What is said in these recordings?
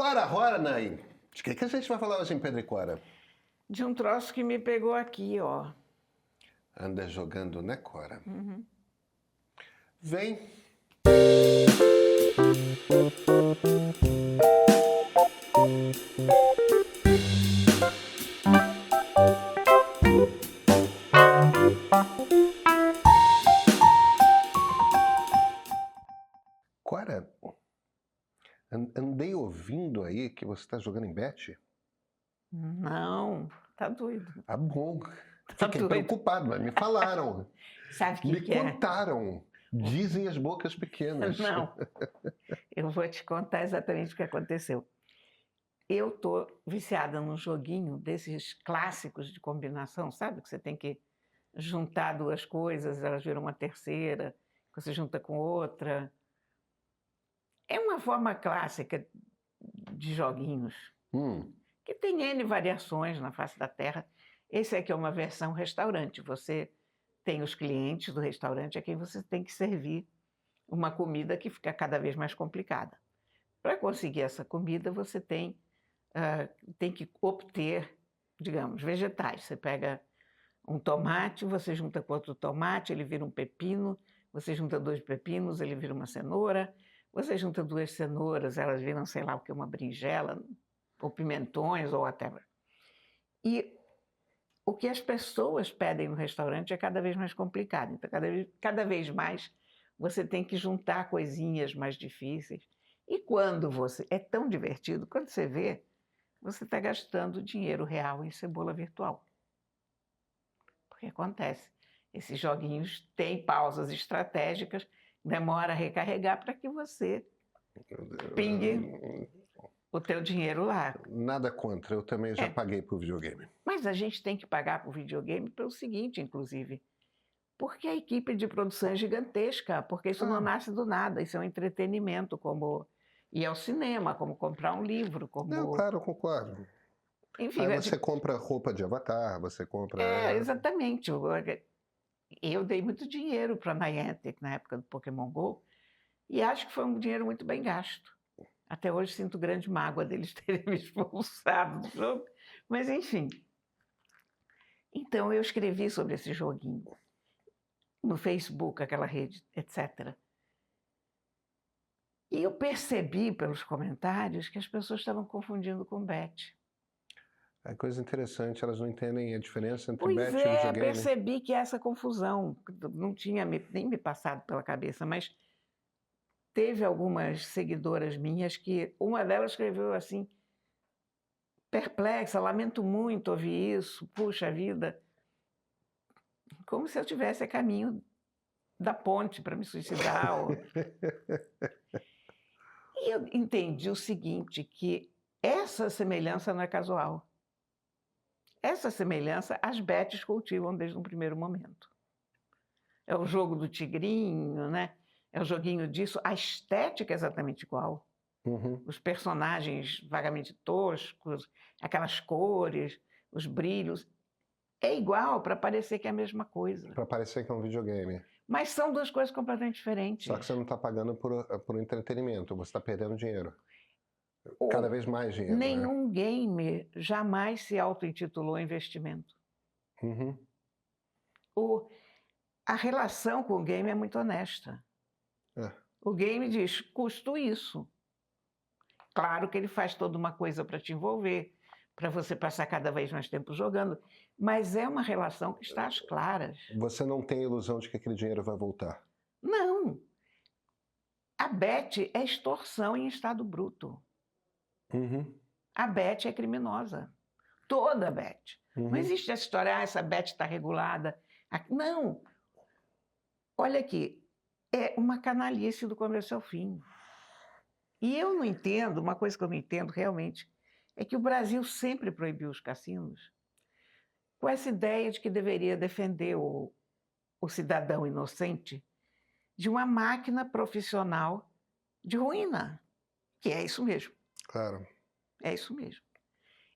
Ora, Ronay, de que a gente vai falar hoje em Pedro e Cora? De um troço que me pegou aqui, ó. Anda jogando, né, Cora? Vem. Cora, andei ouvindo aí que você está jogando em bet? Não, tá doido. Ah, bom. Tá Fiquei doido. preocupado, mas me falaram. Sabe o Me que é? contaram. Dizem as bocas pequenas. Não, eu vou te contar exatamente o que aconteceu. Eu tô viciada num joguinho desses clássicos de combinação, sabe? Que você tem que juntar duas coisas, elas viram uma terceira, que você junta com outra. É uma forma clássica de joguinhos, que tem N variações na face da Terra. Esse aqui é uma versão restaurante. Você tem os clientes do restaurante a quem você tem que servir uma comida que fica cada vez mais complicada. Para conseguir essa comida, você tem que obter, digamos, vegetais. Você pega um tomate, você junta com outro tomate, ele vira um pepino, você junta dois pepinos, ele vira uma cenoura, você junta duas cenouras, elas viram, sei lá o que, uma berinjela, ou pimentões, ou whatever. E o que as pessoas pedem no restaurante é cada vez mais complicado. Então, cada vez mais você tem que juntar coisinhas mais difíceis. E quando você... É tão divertido, quando você vê, você está gastando dinheiro real em cebola virtual. Porque acontece. Esses joguinhos têm pausas estratégicas, demora a recarregar para que você pingue o teu dinheiro lá. Nada contra, eu também já paguei por videogame. Mas a gente tem que pagar por videogame pelo seguinte, inclusive, porque a equipe de produção é gigantesca, porque isso não nasce do nada, isso é um entretenimento, como ir ao cinema, como comprar um livro, como... Não, claro, eu concordo. Enfim, Aí você compra roupa de Avatar, você compra... exatamente. Eu dei muito dinheiro para a Niantic na época do Pokémon GO e acho que foi um dinheiro muito bem gasto. Até hoje sinto grande mágoa deles terem me expulsado do jogo, mas enfim. Então eu escrevi sobre esse joguinho no Facebook, aquela rede, etc. E eu percebi pelos comentários que as pessoas estavam confundindo com bet. É coisa interessante, elas não entendem a diferença entre Pois bet e videogame. percebi que essa confusão não tinha nem me passado pela cabeça, mas teve algumas seguidoras minhas que uma delas escreveu assim, perplexa, lamento muito ouvir isso, puxa vida, como se eu tivesse a caminho da ponte para me suicidar. E eu entendi o seguinte, que essa semelhança não é casual. Essa semelhança as bets cultivam desde um primeiro momento. É o jogo do tigrinho, né? É o joguinho disso. A estética é exatamente igual. Os personagens vagamente toscos, aquelas cores, os brilhos. É igual para parecer que é a mesma coisa. Para parecer que é um videogame. Mas são duas coisas completamente diferentes. Só que você não está pagando por entretenimento, você está perdendo dinheiro. Cada vez mais dinheiro. Nenhum game jamais se auto-intitulou investimento. A relação com o game é muito honesta. O game diz, custo isso. Claro que ele faz toda uma coisa para te envolver, para você passar cada vez mais tempo jogando, mas é uma relação que está às claras. Você não tem a ilusão de que aquele dinheiro vai voltar? Não. A bet é extorsão em estado bruto. A bet é criminosa. Toda bet. Não existe essa história, essa bet está regulada. Não. Olha aqui, é uma canalice do começo ao fim. E eu não entendo, uma coisa que eu não entendo realmente, é que o Brasil sempre proibiu os cassinos com essa ideia de que deveria defender o cidadão inocente de uma máquina profissional de ruína, que é isso mesmo. Claro. É isso mesmo.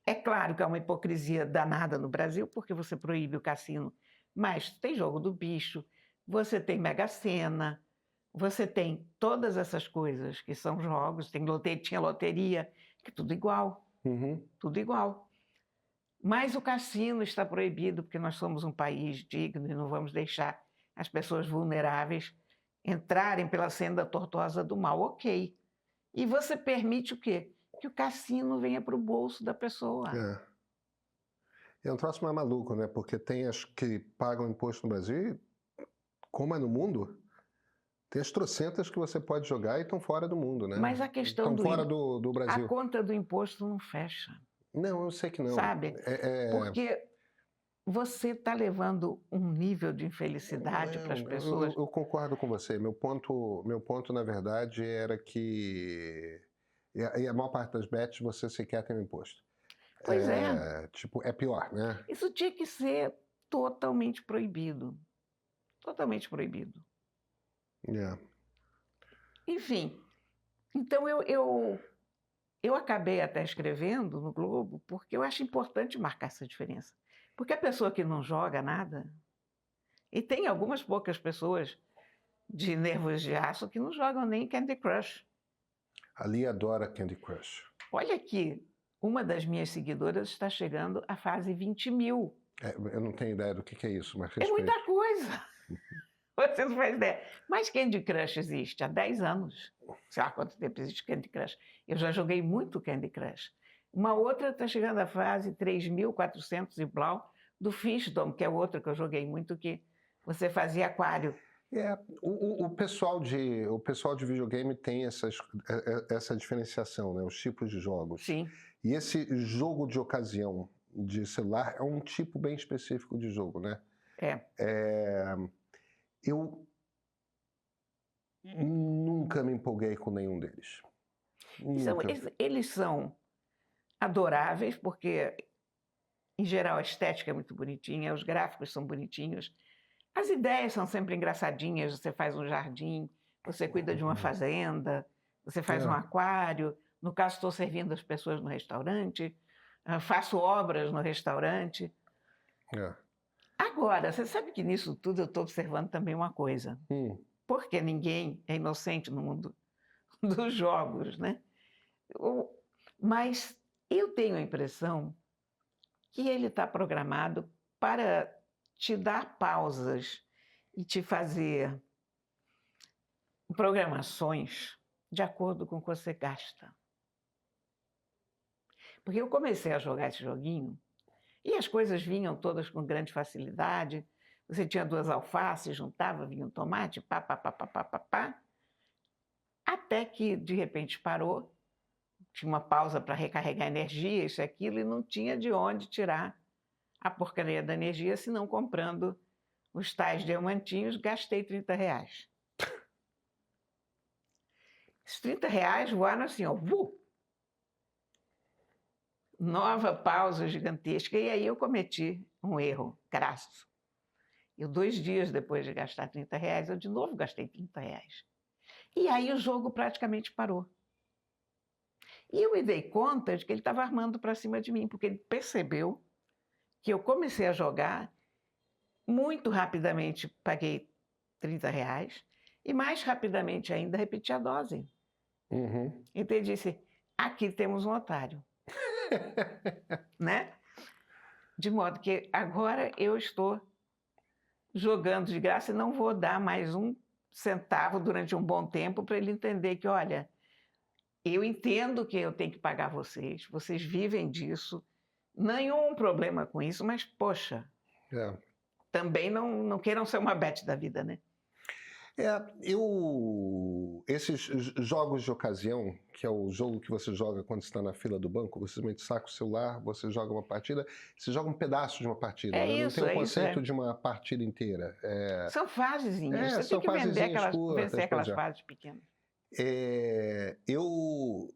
É claro que é uma hipocrisia danada no Brasil, porque você proíbe o cassino, mas tem jogo do bicho, você tem Mega Sena, você tem todas essas coisas que são jogos, tinha loteria, que tudo igual, Uhum. tudo igual. Mas o cassino está proibido porque nós somos um país digno e não vamos deixar as pessoas vulneráveis entrarem pela senda tortuosa do mal. Ok. E você permite o quê? Que o cassino venha para o bolso da pessoa. É um troço mais maluco, né? Porque tem as que pagam imposto no Brasil, e, como é no mundo, tem as trocentas que você pode jogar e estão fora do mundo, né? Mas a questão Estão fora do a Brasil. conta do imposto não fecha, Não, eu sei que não. sabe? Porque você está levando um nível de infelicidade para as Não, pessoas. eu concordo com você. Meu ponto, na verdade, era que e a maior parte das bets você sequer tem um imposto. Pois é. Tipo, é pior, né? Isso tinha que ser totalmente proibido. Totalmente proibido. É. Enfim, então eu acabei até escrevendo no Globo porque eu acho importante marcar essa diferença. Porque a pessoa que não joga nada, e tem algumas poucas pessoas de nervos de aço que não jogam nem Candy Crush. Ali adora Candy Crush. Olha aqui, uma das minhas seguidoras está chegando à fase 20 mil. Eu não tenho ideia do que é isso, mas É respeito. muita coisa. Você não faz ideia. Mas Candy Crush existe há 10 anos. Sei lá quanto tempo existe Candy Crush. Eu já joguei muito Candy Crush. Uma outra está chegando à fase 3.400 e blau do Fishdom, que é outra que eu joguei muito, que você fazia aquário. O pessoal de videogame tem essa diferenciação, né? Os tipos de jogos. Sim. E esse jogo de ocasião de celular é um tipo bem específico de jogo, né? Eu nunca me empolguei com nenhum deles. Eles são adoráveis, porque, em geral, a estética é muito bonitinha, os gráficos são bonitinhos, as ideias são sempre engraçadinhas. Você faz um jardim, você cuida de uma fazenda, você faz um aquário. No caso, estou servindo as pessoas no restaurante, faço obras no restaurante. Agora, você sabe que nisso tudo eu estou observando também uma coisa. Porque ninguém é inocente no mundo dos jogos, né? Mas eu tenho a impressão que ele está programado para te dar pausas e te fazer programações de acordo com o que você gasta. Porque eu comecei a jogar esse joguinho e as coisas vinham todas com grande facilidade. Você tinha 2 alfaces, juntava, vinha um tomate, pá, pá, pá, pá, pá, pá, pá. Até que, de repente, parou. Tinha uma pausa para recarregar energia, isso e aquilo, e não tinha de onde tirar a porcaria da energia, senão comprando os tais diamantinhos. Gastei R$30. Esses R$30 voaram assim, ó, nova pausa gigantesca. E aí eu cometi um erro crasso. 2 dias depois de gastar R$30, eu de novo gastei R$30. E aí o jogo praticamente parou. E eu me dei conta de que ele estava armando para cima de mim, porque ele percebeu que eu comecei a jogar, muito rapidamente paguei R$30 e mais rapidamente ainda repeti a dose. Então ele disse, aqui temos um otário. Né? De modo que agora eu estou jogando de graça e não vou dar mais um centavo durante um bom tempo para ele entender que, olha, eu entendo que eu tenho que pagar vocês, vocês vivem disso, nenhum problema com isso, mas, poxa, também não queiram ser uma Beth da vida, né? Esses jogos de ocasião, que é o jogo que você joga quando está na fila do banco, você simplesmente saca o celular, você joga uma partida, você joga um pedaço de uma partida, né? Não tem o conceito de uma partida inteira. São fasezinhas, você tem que vencer aquelas fases pequenas. Eu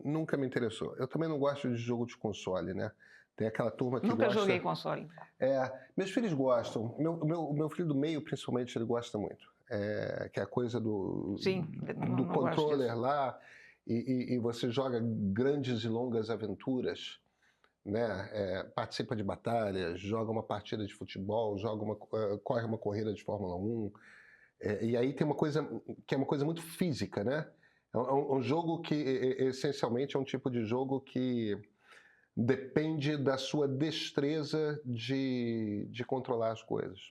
nunca me interessou. Eu também não gosto de jogo de console, né? Tem aquela turma que Nunca joguei console. Meus filhos gostam. Meu filho do meio, principalmente, ele gosta muito. Que é a coisa do controller lá, e você joga grandes e longas aventuras, né? Participa de batalhas, joga uma partida de futebol, corre uma corrida de Fórmula 1. E aí tem uma coisa que é uma coisa muito física, né? É um jogo que, essencialmente, é um tipo de jogo que depende da sua destreza de controlar as coisas.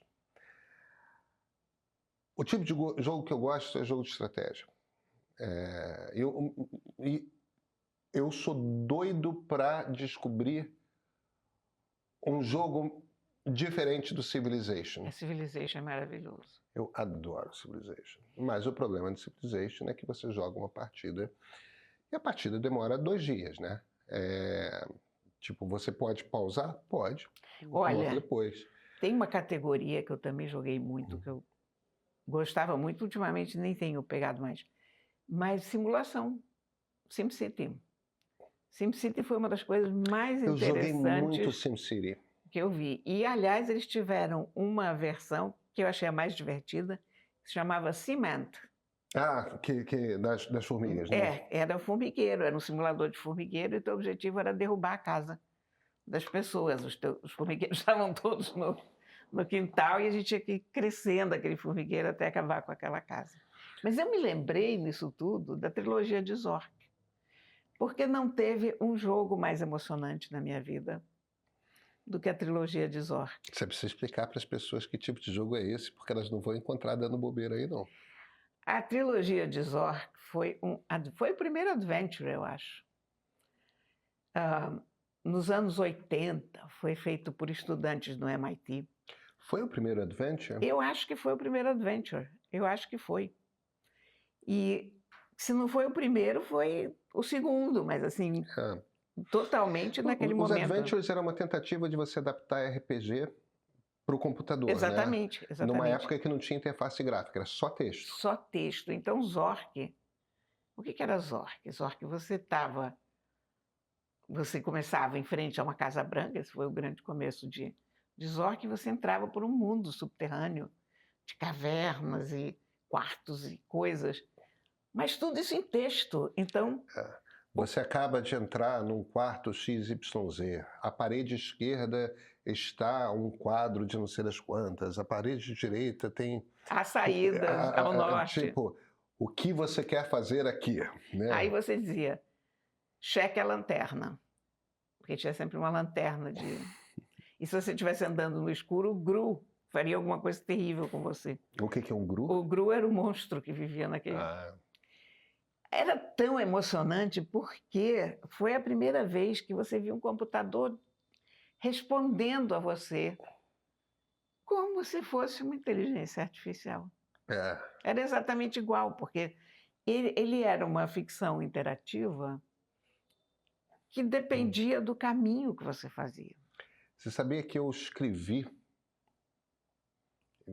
O tipo de jogo que eu gosto é jogo de estratégia. Eu sou doido para descobrir um jogo diferente do Civilization. Civilization é maravilhoso. Eu adoro Civilization. Mas o problema de Civilization é que você joga uma partida e a partida demora 2 dias, né? Tipo, você pode pausar? Pode. Olha, depois. Tem uma categoria que eu também joguei muito, que eu gostava muito, ultimamente nem tenho pegado mais, mas simulação, SimCity. SimCity foi uma das coisas mais interessantes. Eu joguei muito SimCity. Que eu vi. E, aliás, eles tiveram uma versão que eu achei a mais divertida, que se chamava Cement. Das formigas, né? Era formigueiro, era um simulador de formigueiro, e o objetivo era derrubar a casa das pessoas. Os formigueiros estavam todos no quintal e a gente tinha que ir crescendo aquele formigueiro até acabar com aquela casa. Mas eu me lembrei nisso tudo da trilogia de Zork, porque não teve um jogo mais emocionante na minha vida do que a trilogia de Zork. Você precisa explicar para as pessoas que tipo de jogo é esse, porque elas não vão encontrar dando bobeira aí, não. A trilogia de Zork foi o primeiro adventure, eu acho. Nos anos 80, foi feito por estudantes no MIT. Foi o primeiro adventure? Eu acho que foi o primeiro adventure. Eu acho que foi. E se não foi o primeiro, foi o segundo, mas assim, totalmente naquele momento. Os adventures eram uma tentativa de você adaptar RPG para o computador, exatamente, né? Exatamente. Numa época que não tinha interface gráfica, era só texto. Só texto. Então, Zork, o que era Zork? Zork, você começava em frente a uma Casa Branca, esse foi o grande começo de Zork, e você entrava por um mundo subterrâneo, de cavernas e quartos e coisas, mas tudo isso em texto. Então... Você acaba de entrar num quarto XYZ, a parede esquerda está um quadro de não sei das quantas, a parede direita tem... a saída ao norte. Tipo, o que você quer fazer aqui? Né? Aí você dizia, cheque a lanterna, porque tinha sempre uma lanterna de... E se você estivesse andando no escuro, o Gru faria alguma coisa terrível com você. O que é um Gru? O Gru era o monstro que vivia naquele... Era tão emocionante porque foi a primeira vez que você viu um computador respondendo a você como se fosse uma inteligência artificial. Era exatamente igual, porque ele era uma ficção interativa que dependia do caminho que você fazia. Você sabia que eu escrevi...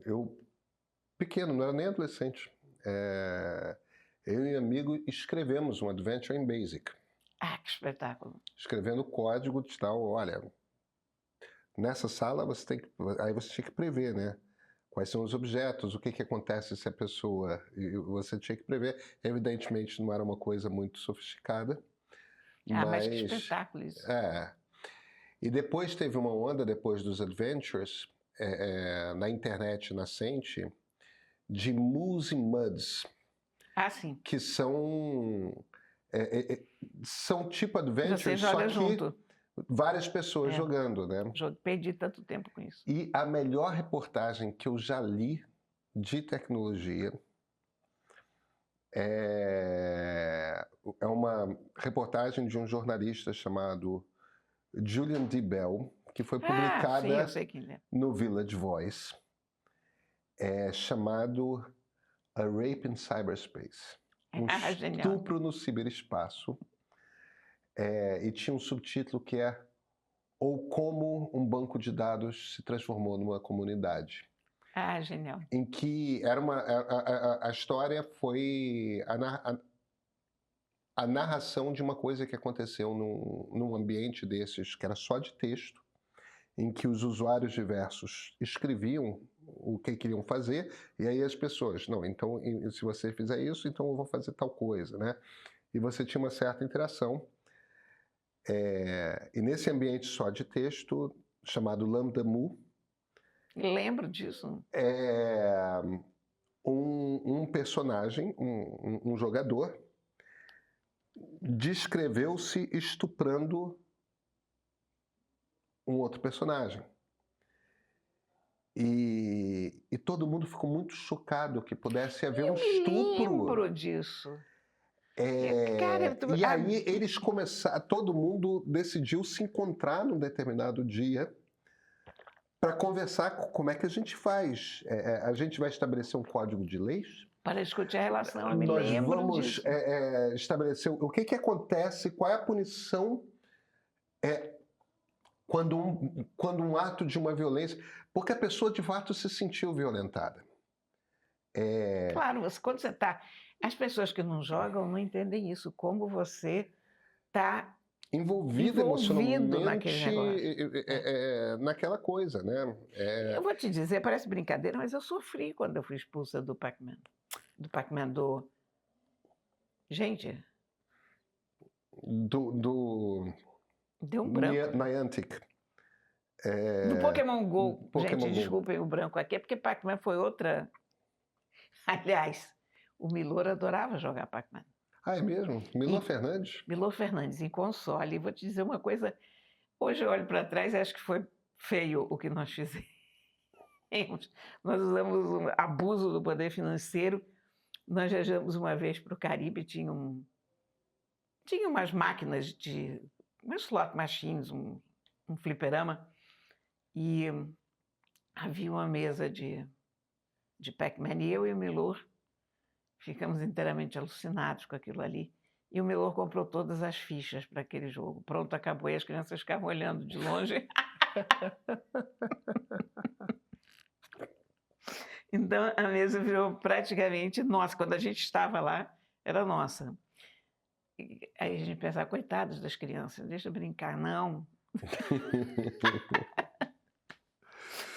Eu, pequeno, não era nem adolescente, eu e um amigo escrevemos um adventure em BASIC. Que espetáculo! Escrevendo código de tal, olha, nessa sala você tinha que prever, né? Quais são os objetos, o que acontece se a pessoa... Você tinha que prever. Evidentemente não era uma coisa muito sofisticada. Mas que espetáculo isso! E depois teve uma onda, depois dos adventures, na internet nascente, de Moos e Muds. Sim. Que são tipo adventures, você joga só que junto. Várias pessoas jogando, né? Perdi tanto tempo com isso. E a melhor reportagem que eu já li de tecnologia é uma reportagem de um jornalista chamado Julian D. Bell, que foi publicada sim, eu sei quem é. no Village Voice, chamado A Rape in Cyberspace. Um estupro no ciberespaço. E tinha um subtítulo que é Ou Como um Banco de Dados se Transformou numa Comunidade. Genial. Em que era a história foi a narração de uma coisa que aconteceu num ambiente desses, que era só de texto, em que os usuários diversos escreviam o que queriam fazer, e aí as pessoas, não, então se você fizer isso, então eu vou fazer tal coisa, né? E você tinha uma certa interação. E nesse ambiente só de texto, chamado Lambda Mu, lembro disso. Um personagem, um jogador, descreveu-se estuprando um outro personagem. E todo mundo ficou muito chocado que pudesse haver um estupro. Eu lembro disso. E aí eles começaram, todo mundo decidiu se encontrar num determinado dia para conversar como é que a gente faz. A gente vai estabelecer um código de leis? Para discutir a relação, eu me Nós lembro vamos disso. estabelecer o que acontece, qual é a punição quando um ato de uma violência... Porque a pessoa, de fato, se sentiu violentada. Claro, quando você está... As pessoas que não jogam não entendem isso, como você está envolvido emocionalmente naquele negócio. Naquela coisa, né? Eu vou te dizer, parece brincadeira, mas eu sofri quando eu fui expulsa do Pac-Man. Do Pac-Man do... Gente... Deu um branco. Niantic. Do Pokémon GO. Gente, desculpem o branco aqui, é porque Pac-Man foi outra... Aliás, o Milor adorava jogar Pac-Man. Ah, é mesmo? Milor Fernandes? Milor Fernandes, em console. E vou te dizer uma coisa, hoje eu olho para trás e acho que foi feio o que nós fizemos. Nós usamos um abuso do poder financeiro. Nós viajamos uma vez para o Caribe, tinha umas máquinas umas slot machines, um fliperama, e havia uma mesa de Pac-Man, e eu e o Milor ficamos inteiramente alucinados com aquilo ali. E o Milor comprou todas as fichas para aquele jogo. Pronto, acabou, e as crianças ficavam olhando de longe. Então, a mesa virou praticamente nossa. Quando a gente estava lá, era nossa. E aí a gente pensava, coitados das crianças, deixa eu brincar. Não.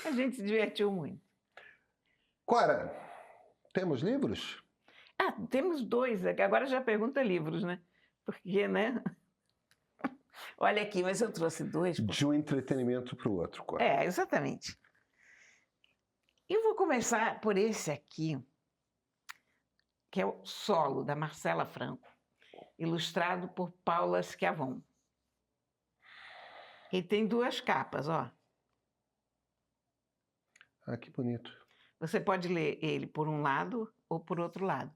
A gente se divertiu muito. Cora, temos livros? Temos 2. Agora já pergunta livros, né? Porque, né? Olha aqui, mas eu trouxe 2. De um entretenimento para o outro, Cora. Exatamente. Eu vou começar por esse aqui, que é o Solo, da Marcela Franco, ilustrado por Paula Schiavon. Ele tem 2 capas, ó. Que bonito. Você pode ler ele por um lado ou por outro lado.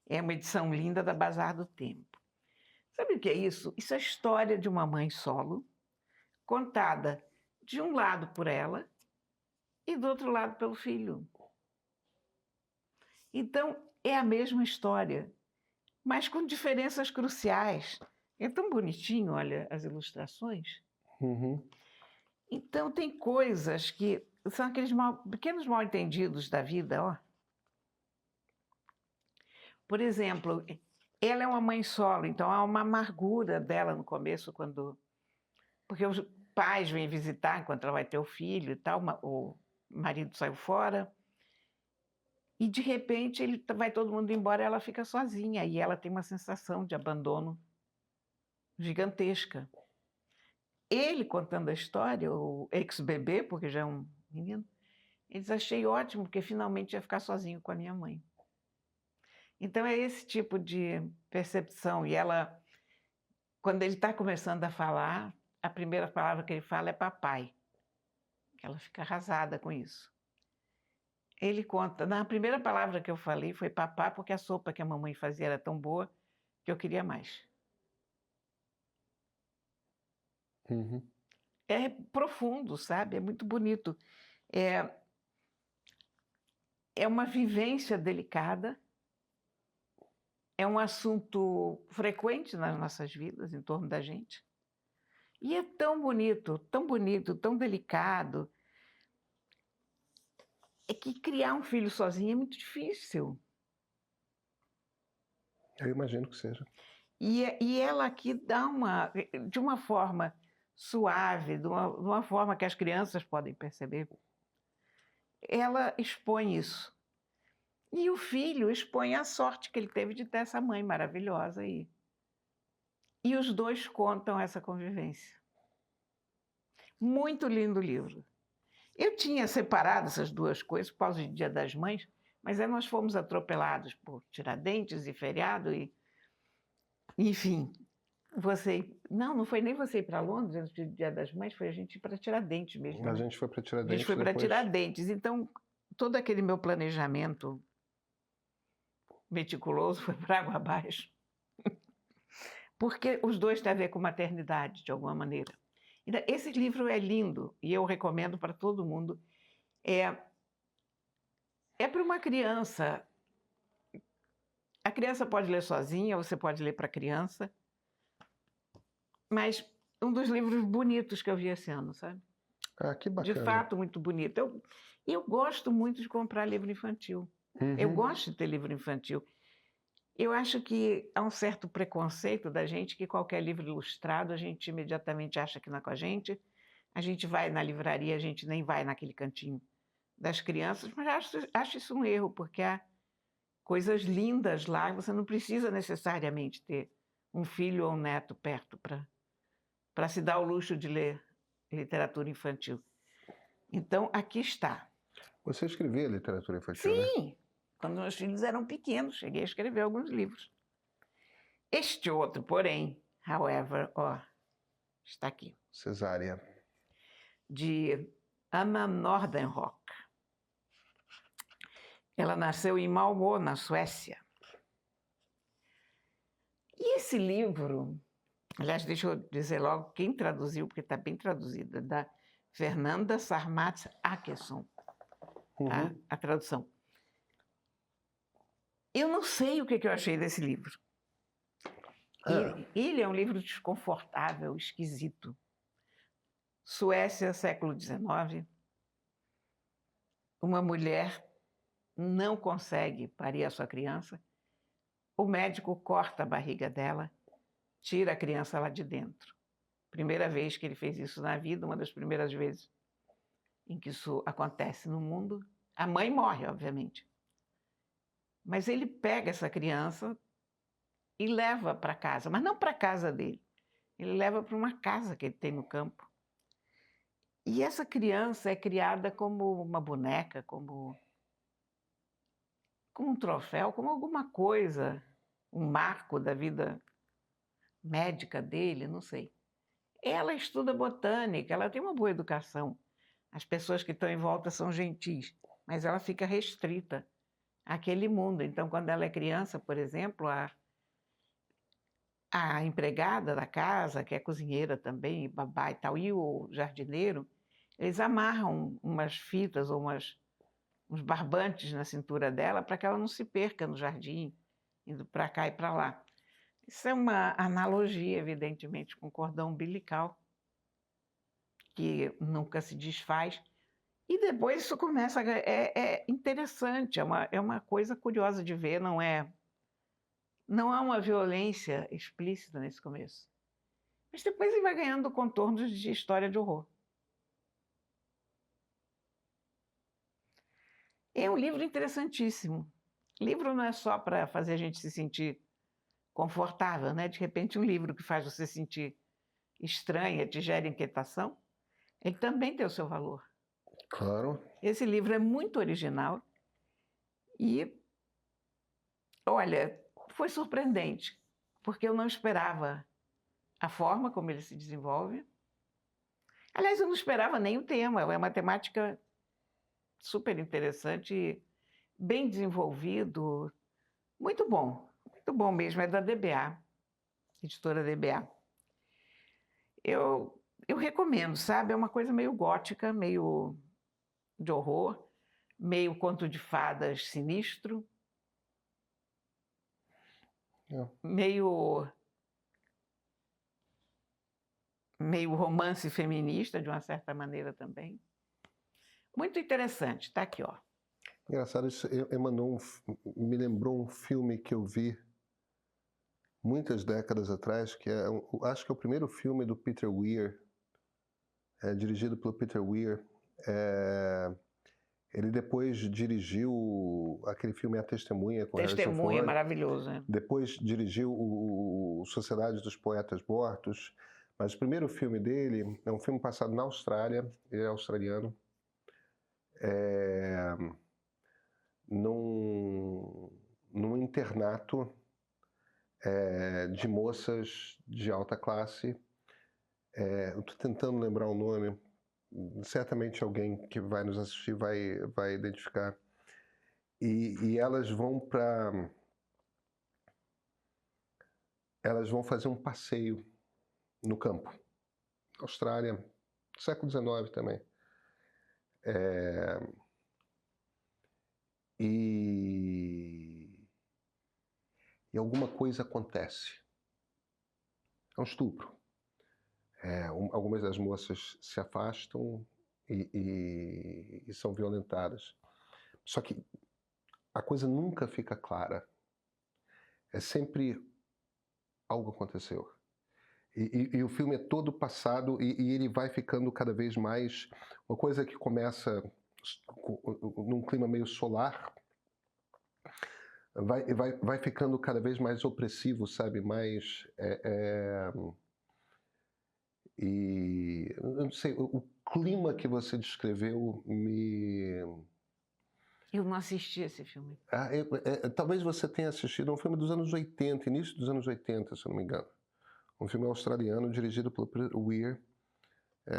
É uma edição linda da Bazar do Tempo. Sabe o que é isso? Isso é a história de uma mãe solo, contada de um lado por ela e do outro lado pelo filho. Então, é a mesma história, mas com diferenças cruciais. É tão bonitinho, olha, as ilustrações. Uhum. Então, tem coisas que são aqueles pequenos mal-entendidos da vida, ó. Por exemplo, ela é uma mãe solo, então há uma amargura dela no começo, porque os pais vêm visitar enquanto ela vai ter o filho e tal, o marido saiu fora, e de repente vai todo mundo embora e ela fica sozinha, e ela tem uma sensação de abandono gigantesca. Ele contando a história, o ex-bebê, porque já é um menino, ele diz, achei ótimo, porque finalmente ia ficar sozinho com a minha mãe. Então é esse tipo de percepção, e ela, quando ele está começando a falar, a primeira palavra que ele fala é papai. Ela fica arrasada com isso. Ele conta, a primeira palavra que eu falei foi papai, porque a sopa que a mamãe fazia era tão boa que eu queria mais. Uhum. É profundo, sabe? É muito bonito. É uma vivência delicada, é um assunto frequente nas nossas vidas, em torno da gente. E é tão bonito, tão delicado. É que criar um filho sozinho é muito difícil. Eu imagino que seja. E ela aqui dá de uma forma suave, de uma forma que as crianças podem perceber, ela expõe isso. E o filho expõe a sorte que ele teve de ter essa mãe maravilhosa aí. E os 2 contam essa convivência. Muito lindo o livro. Eu tinha separado essas 2 coisas por causa do Dia das Mães, mas aí nós fomos atropelados por Tiradentes e feriado, e Enfim, não foi nem você ir para Londres antes do Dia das Mães, foi a gente ir para Tiradentes mesmo. A gente foi para Tiradentes. A gente foi para Tiradentes. Então, todo aquele meu planejamento meticuloso foi para água abaixo. Porque os dois têm a ver com maternidade, de alguma maneira. Esse livro é lindo e eu recomendo para todo mundo. É para uma criança. A criança pode ler sozinha, você pode ler para a criança. Mas um dos livros bonitos que eu vi esse ano, sabe? Ah, que bacana. De fato, muito bonito. Eu gosto muito de comprar livro infantil. Eu gosto de ter livro infantil. Eu acho que há um certo preconceito da gente que qualquer livro ilustrado a gente imediatamente acha que não é com a gente. A gente vai na livraria, a gente nem vai naquele cantinho das crianças, mas acho isso um erro, porque há coisas lindas lá, você não precisa necessariamente ter um filho ou um neto perto para se dar o luxo de ler literatura infantil. Então, aqui está. Você escrevia literatura infantil, Sim, né? Quando meus filhos eram pequenos, cheguei a escrever alguns livros. Este outro, porém, however, está aqui. Cesárea. De Anna Nordenrock. Ela nasceu em Malmö, na Suécia. E esse livro, aliás, deixa eu dizer logo quem traduziu, porque está bem traduzido, é da Fernanda Sarmatz Akesson, a tradução. Eu não sei o que eu achei desse livro. Ele é um livro desconfortável, esquisito. Suécia, século XIX. Uma mulher não consegue parir a sua criança. O médico corta a barriga dela, tira a criança lá de dentro. Primeira vez que ele fez isso na vida, uma das primeiras vezes em que isso acontece no mundo. A mãe morre, obviamente. Mas ele pega essa criança e leva para casa, mas não para a casa dele. Ele leva para uma casa que ele tem no campo. E essa criança é criada como uma boneca, como um troféu, como alguma coisa, um marco da vida médica dele, não sei. Ela estuda botânica, ela tem uma boa educação. As pessoas que estão em volta são gentis, mas ela fica restrita àquele mundo. Então, quando ela é criança, por exemplo, a empregada da casa, que é cozinheira também, babá e tal, e o jardineiro, eles amarram umas fitas ou uns barbantes na cintura dela para que ela não se perca no jardim, indo para cá e para lá. Isso é uma analogia, evidentemente, com o cordão umbilical, que nunca se desfaz. E depois isso começa... É interessante, é uma coisa curiosa de ver, não há uma violência explícita nesse começo. Mas depois ele vai ganhando contornos de história de horror. É um livro interessantíssimo. Livro não é só para fazer a gente se sentir confortável, né? De repente, um livro que faz você sentir estranha, te gera inquietação, ele também tem o seu valor. Claro. Esse livro é muito original e, olha, foi surpreendente, porque eu não esperava a forma como ele se desenvolve. Aliás, eu não esperava nem o tema, é uma temática super interessante, bem desenvolvido, muito bom mesmo, é da DBA, editora DBA. Eu recomendo, sabe? É uma coisa meio gótica, meio de horror, meio conto de fadas sinistro, meio romance feminista, de uma certa maneira também. Muito interessante, está aqui, ó. Engraçado, isso me lembrou um filme que eu vi muitas décadas atrás, que acho que é o primeiro filme do Peter Weir, dirigido pelo Peter Weir. Ele depois dirigiu aquele filme A Testemunha, com Harrison Ford. É maravilhoso, né? Depois dirigiu o Sociedade dos Poetas Mortos. Mas o primeiro filme dele é um filme passado na Austrália, ele é australiano, num internato de moças de alta classe. Eu estou tentando lembrar o nome. Certamente alguém que vai nos assistir vai identificar. E elas vão fazer um passeio no campo. Austrália, século XIX também. E alguma coisa acontece. É um estupro. Algumas das moças se afastam e são violentadas. Só que a coisa nunca fica clara. É sempre algo aconteceu. E o filme é todo passado e ele vai ficando cada vez mais... Uma coisa que começa num clima meio solar, vai ficando cada vez mais opressivo, sabe? Mais... E eu não sei, o clima que você descreveu me... Eu não assisti esse filme. Talvez você tenha assistido, é um filme dos anos 80, início dos anos 80, se eu não me engano. Um filme australiano, dirigido pelo Peter Weir.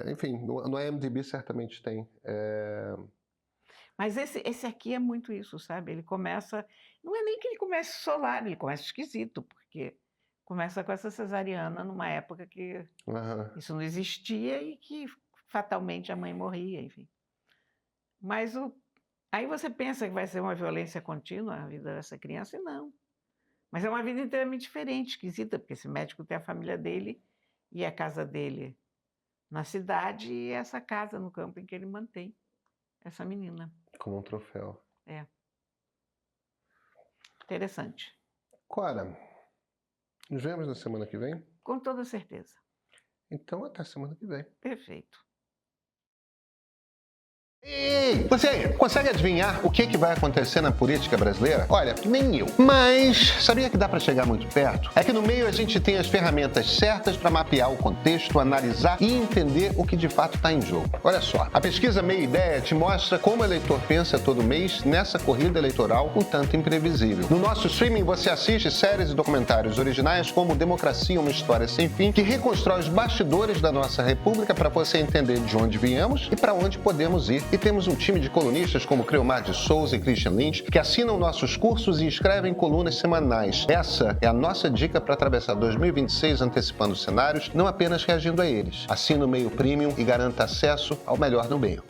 Enfim, no IMDb certamente tem. Mas esse aqui é muito isso, sabe? Ele começa... Não é nem que ele comece solar, ele começa esquisito, porque começa com essa cesariana numa época que isso não existia e que fatalmente a mãe morria, enfim. Mas aí você pensa que vai ser uma violência contínua a vida dessa criança, e não. Mas é uma vida inteiramente diferente, esquisita, porque esse médico tem a família dele e a casa dele na cidade e essa casa no campo em que ele mantém essa menina. Como um troféu. Interessante. Cora, nos vemos na semana que vem? Com toda certeza. Então, até semana que vem. Perfeito. Ei, você aí, consegue adivinhar o que vai acontecer na política brasileira? Olha, nem eu. Mas sabia que dá para chegar muito perto? É que no meio a gente tem as ferramentas certas para mapear o contexto, analisar e entender o que de fato está em jogo. Olha só, a pesquisa Meia Ideia te mostra como o eleitor pensa todo mês nessa corrida eleitoral um tanto imprevisível. No nosso streaming você assiste séries e documentários originais como Democracia, uma História Sem Fim, que reconstrói os bastidores da nossa república para você entender de onde viemos e para onde podemos ir. E temos um time de colunistas como Creomar de Souza e Christian Lynch que assinam nossos cursos e escrevem colunas semanais. Essa é a nossa dica para atravessar 2026 antecipando os cenários, não apenas reagindo a eles. Assina o Meio Premium e garanta acesso ao melhor no meio.